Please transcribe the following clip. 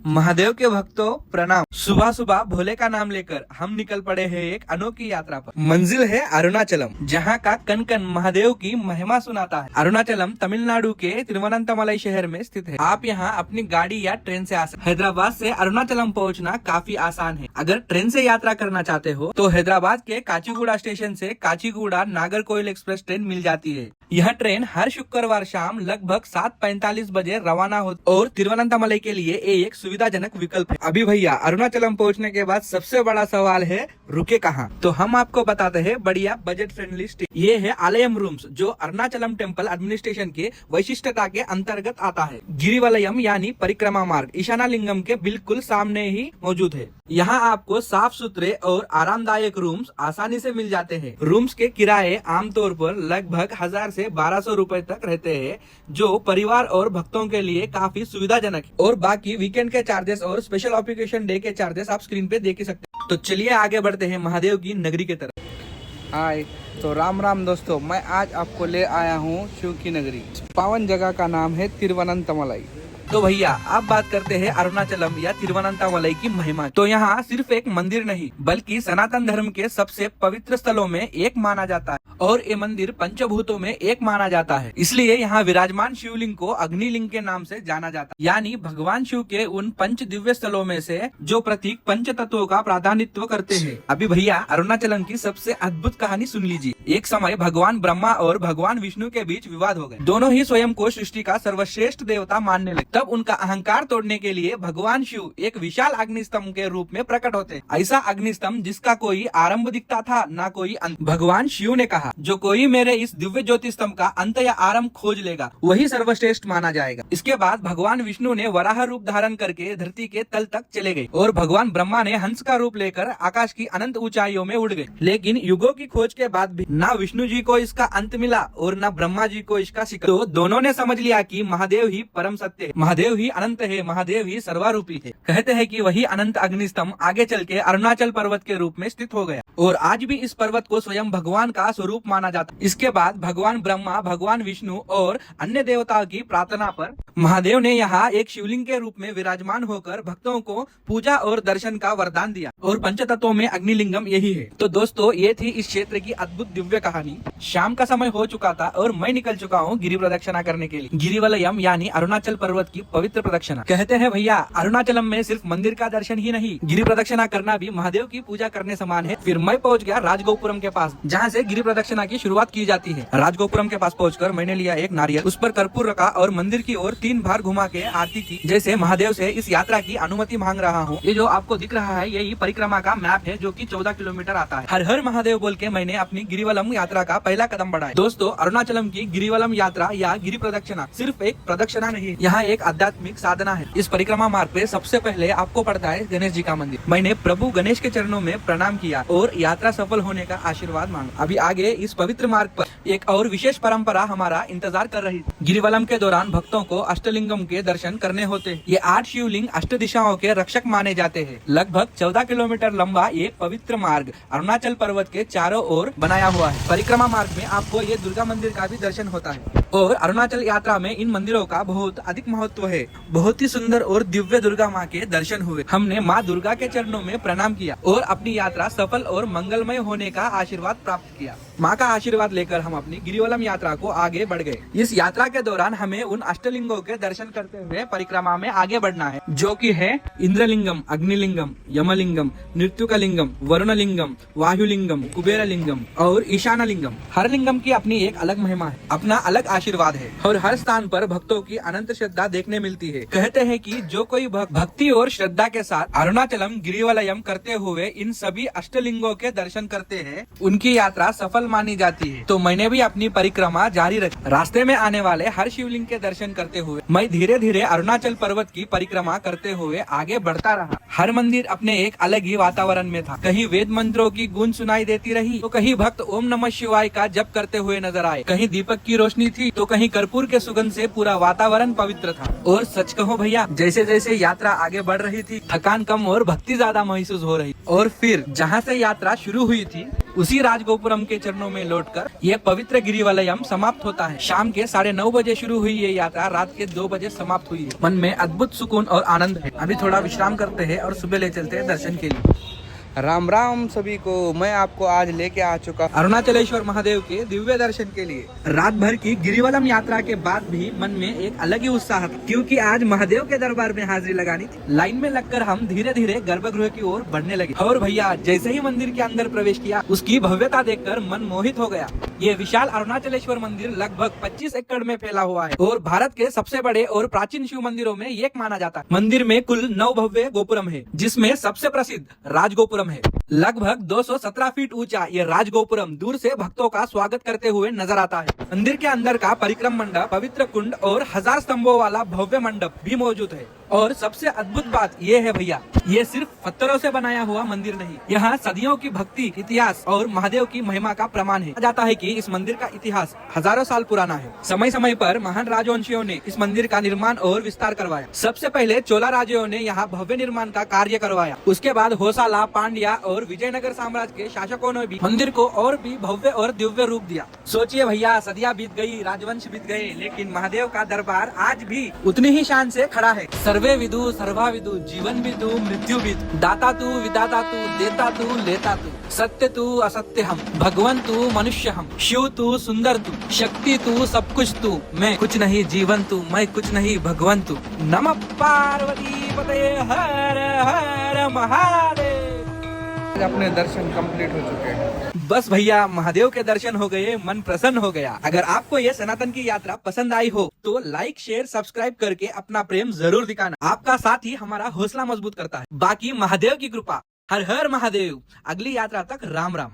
महादेव के भक्तों प्रणाम। सुबह सुबह भोले का नाम लेकर हम निकल पड़े हैं एक अनोखी यात्रा पर। मंजिल है अरुणाचलम, जहां का कन कन महादेव की महिमा सुनाता है। अरुणाचलम तमिलनाडु के तिरुवनंतमलई शहर में स्थित है। आप यहां अपनी गाड़ी या ट्रेन से आ सकते। हैदराबाद से अरुणाचलम पहुंचना काफी आसान है। अगर ट्रेन से यात्रा करना चाहते हो तो हैदराबाद के काचीगुड़ा स्टेशन से काचीगुड़ा नागरकोइल एक्सप्रेस ट्रेन मिल जाती है। यह ट्रेन हर शुक्रवार शाम लगभग 7:45 बजे रवाना होती और तिरुवनंतमलई के लिए एक सुविधाजनक विकल्प है। अभी भैया अरुणाचलम पहुंचने के बाद सबसे बड़ा सवाल है रुके कहाँ? तो हम आपको बताते हैं बढ़िया बजट फ्रेंडली स्टे। ये है आलयम रूम्स, जो अरुणाचलम टेम्पल एडमिनिस्ट्रेशन के वैशिष्टता के अंतर्गत आता है। गिरिवलयम यानी परिक्रमा मार्ग ईशाना लिंगम के बिल्कुल सामने ही मौजूद है। यहाँ आपको साफ सुथरे और आरामदायक रूम्स आसानी से मिल जाते हैं। रूम्स के किराए आमतौर पर लगभग 1000 से 1200 रुपए तक रहते हैं, जो परिवार और भक्तों के लिए काफी सुविधाजनक है। और बाकी वीकेंड के चार्जेस और स्पेशल ऑप्लिकेशन डे के चार्जेस आप स्क्रीन पे देख ही सकते हैं। तो चलिए आगे बढ़ते हैं महादेव की नगरी की तरफ। हाय, तो राम राम दोस्तों, मैं आज आपको ले आया हूँ शिव की नगरी। पावन जगह का नाम है तिरुवनंतमलई। तो भैया आप बात करते हैं अरुणाचलम या तिरुवनंतमलई की महिमा। तो यहाँ सिर्फ एक मंदिर नहीं बल्कि सनातन धर्म के सबसे पवित्र स्थलों में एक माना जाता है और ये मंदिर पंचभूतों में एक माना जाता है। इसलिए यहाँ विराजमान शिवलिंग को अग्निलिंग के नाम से जाना जाता है, यानी भगवान शिव के उन पंच दिव्य स्थलों में से जो प्रतीक पंच तत्वों का प्राधानित्व करते हैं। अभी भैया अरुणाचलम की सबसे अद्भुत कहानी सुन लीजिए। एक समय भगवान ब्रह्मा और भगवान विष्णु के बीच विवाद हो गए। दोनों ही स्वयं को सृष्टि का सर्वश्रेष्ठ देवता मानने लगे। तब उनका अहंकार तोड़ने के लिए भगवान शिव एक विशाल अग्निस्तंभ के रूप में प्रकट होते। ऐसा अग्निस्तंभ जिसका कोई आरंभ दिखता था ना कोई अंत। भगवान शिव ने कहा, जो कोई मेरे इस दिव्य ज्योति स्तंभ का अंत या आरंभ खोज लेगा वही सर्वश्रेष्ठ माना जाएगा। इसके बाद भगवान विष्णु ने वराह रूप धारण करके धरती के तल तक चले गए और भगवान ब्रह्मा ने हंस का रूप लेकर आकाश की अनंत ऊंचाइयों में उड़ गए। लेकिन युगों की खोज के बाद भी ना विष्णु जी को इसका अंत मिला और न ब्रह्मा जी को इसका शिखर। तो दोनों ने समझ लिया कि महादेव ही परम सत्य है, महादेव ही अनंत है, महादेव ही सर्वारूपी है। कहते हैं कि वही अनंत अग्निस्तंभ आगे चल के अरुणाचल पर्वत के रूप में स्थित हो गया और आज भी इस पर्वत को स्वयं भगवान का स्वरूप माना जाता है। इसके बाद भगवान ब्रह्मा, भगवान विष्णु और अन्य देवताओं की प्रार्थना पर महादेव ने यहाँ एक शिवलिंग के रूप में विराजमान होकर भक्तों को पूजा और दर्शन का वरदान दिया और पंचतत्वों में अग्निलिंगम यही है। तो दोस्तों ये थी इस क्षेत्र की अद्भुत दिव्य कहानी। शाम का समय हो चुका था और मैं निकल चुका हूँ गिरि प्रदक्षिणा करने के लिए। गिरिवलयम यानी अरुणाचल पर्वत की पवित्र प्रदक्षिणा। कहते हैं भैया अरुणाचलम में सिर्फ मंदिर का दर्शन ही नहीं, गिरि प्रदक्षिणा करना भी महादेव की पूजा करने समान है। फिर मैं पहुंच गया राजगोपुरम के पास, जहाँ से गिरि प्रदक्षिणा की शुरुआत की जाती है। राजगोपुरम के पास पहुंचकर मैंने लिया एक नारियल, उस पर कर्पूर रखा और मंदिर की ओर 3 बार घुमा के आरती की, जैसे महादेव से इस यात्रा की अनुमति मांग रहा हूँ। ये जो आपको दिख रहा है यही परिक्रमा का मैप है, जो कि 14 किलोमीटर आता है। हर हर महादेव बोल के मैंने अपनी गिरिवलम यात्रा का पहला कदम बढ़ाया। दोस्तों अरुणाचलम की गिरिवलम यात्रा या गिरि प्रदक्षिणा सिर्फ एक प्रदक्षिणा नहीं, यहाँ एक आध्यात्मिक साधना है। इस परिक्रमा मार्ग पे सबसे पहले आपको पड़ता है गणेश जी का मंदिर। मैंने प्रभु गणेश के चरणों में प्रणाम किया और यात्रा सफल होने का आशीर्वाद मांगा। अभी आगे इस पवित्र मार्ग पर एक और विशेष परंपरा हमारा इंतजार कर रही थी। गिरिवलम के दौरान भक्तों को अष्टलिंगम के दर्शन करने होते हैं। ये 8 शिवलिंग अष्ट दिशाओं के रक्षक माने जाते हैं। लगभग 14 किलोमीटर लंबा ये पवित्र मार्ग अरुणाचल पर्वत के चारों ओर बनाया हुआ है। परिक्रमा मार्ग में आपको ये दुर्गा मंदिर का भी दर्शन होता है और अरुणाचल यात्रा में इन मंदिरों का बहुत अधिक महत्व है। बहुत ही सुंदर और दिव्य दुर्गा माँ के दर्शन हुए। हमने माँ दुर्गा के चरणों में प्रणाम किया और अपनी यात्रा सफल और मंगलमय होने का आशीर्वाद प्राप्त किया। माँ का आशीर्वाद लेकर हम अपनी गिरिवलम यात्रा को आगे बढ़ गए। इस यात्रा के दौरान हमें उन अष्टलिंगों के दर्शन करते हुए परिक्रमा में आगे बढ़ना है, जो कि है इंद्रलिंगम, अग्निलिंगम, यमलिंगम, नृत्युकलिंगम, वरुणलिंगम, वायुलिंगम, कुबेरलिंगम और ईशानलिंगम। हर लिंगम की अपनी एक अलग महिमा है, अपना अलग आशीर्वाद है और हर स्थान पर भक्तों की अनंत श्रद्धा देखने मिलती है। कहते हैं कि जो कोई भक्ति और श्रद्धा के साथ अरुणाचलम गिरिवलयम करते हुए इन सभी अष्टलिंगों के दर्शन करते हैं, उनकी यात्रा सफल मानी जाती है। तो मैंने भी अपनी परिक्रमा जारी रखी। रास्ते में आने वाले हर शिवलिंग के दर्शन करते हुए मैं धीरे धीरे अरुणाचल पर्वत की परिक्रमा करते हुए आगे बढ़ता रहा। हर मंदिर अपने एक अलग ही वातावरण में था। कहीं वेद मंत्रों की गूंज सुनाई देती रही तो कहीं भक्त ओम नमः शिवाय का जप करते हुए नजर आए। कहीं दीपक की रोशनी थी की तो कहीं कर्पूर के सुगंध से पूरा वातावरण पवित्र था। और सच कहो भैया, जैसे जैसे यात्रा आगे बढ़ रही थी, थकान कम और भक्ति ज्यादा महसूस हो रही। और फिर जहाँ से यात्रा शुरू हुई थी, उसी राजगोपुरम के चरणों में लौटकर ये पवित्र गिरिवलयम समाप्त होता है। शाम के 9:30 बजे शुरू हुई ये यात्रा रात के 2 बजे समाप्त हुई है। मन में अद्भुत सुकून और आनंद है। अभी थोड़ा विश्राम करते हैं और सुबह ले चलते हैं दर्शन के लिए। राम राम सभी को। मैं आपको आज लेके आ चुका अरुणाचलेश्वर महादेव के दिव्य दर्शन के लिए। रात भर की गिरिवलम यात्रा के बाद भी मन में एक अलग ही उत्साह था, क्योंकि आज महादेव के दरबार में हाजिरी लगानी थी। लाइन में लगकर हम धीरे धीरे गर्भगृह की ओर बढ़ने लगे। और भैया, जैसे ही मंदिर के अंदर प्रवेश किया, उसकी भव्यता देखकर मन मोहित हो गया। ये विशाल अरुणाचलेश्वर मंदिर लगभग 25 एकड़ में फैला हुआ है और भारत के सबसे बड़े और प्राचीन शिव मंदिरों में एक माना जाता है। मंदिर में कुल 9 भव्य गोपुरम है, जिसमें सबसे प्रसिद्ध राजगोपुरम है। लगभग 217 फीट ऊंचा ये राजगोपुरम दूर से भक्तों का स्वागत करते हुए नजर आता है। मंदिर के अंदर का परिक्रम मंडप, पवित्र कुंड और 1000 स्तंभों वाला भव्य मंडप भी मौजूद है। और सबसे अद्भुत बात ये है भैया, ये सिर्फ पत्थरों से बनाया हुआ मंदिर नहीं, यहाँ सदियों की भक्ति, इतिहास और महादेव की महिमा का प्रमाण है। कहा जाता है कि इस मंदिर का इतिहास हजारों साल पुराना है। समय समय पर महान राजवंशियों ने इस मंदिर का निर्माण और विस्तार करवाया। सबसे पहले चोला राजाओं ने यहाँ भव्य निर्माण का कार्य करवाया। उसके बाद होसाला, पांड्या और विजयनगर साम्राज्य के शासकों ने भी मंदिर को और भी भव्य और दिव्य रूप दिया। सोचिए भैया, सदियां बीत गई, राजवंश बीत गए, लेकिन महादेव का दरबार आज भी उतनी ही शान से खड़ा है। सर्वे विदु सर्वा विदु, जीवन भी तू मृत्यु भी तू, दाता तू विदाता तू, देता तू लेता तू, सत्य तू असत्य हम, भगवान तू मनुष्य हम, शिव तू सुंदर तू, शक्ति तू सब कुछ तू, मैं कुछ नहीं जीवन तू, मैं कुछ नहीं भगवान तू। नमः पार्वती पते, हर हर महादेव। आज अपने दर्शन कंप्लीट हो चुके हैं। बस भैया, महादेव के दर्शन हो गए, मन प्रसन्न हो गया। अगर आपको ये सनातन की यात्रा पसंद आई हो तो लाइक, शेयर, सब्सक्राइब करके अपना प्रेम जरूर दिखाना। आपका साथ ही हमारा हौसला मजबूत करता है। बाकी महादेव की कृपा। हर हर महादेव। अगली यात्रा तक राम राम।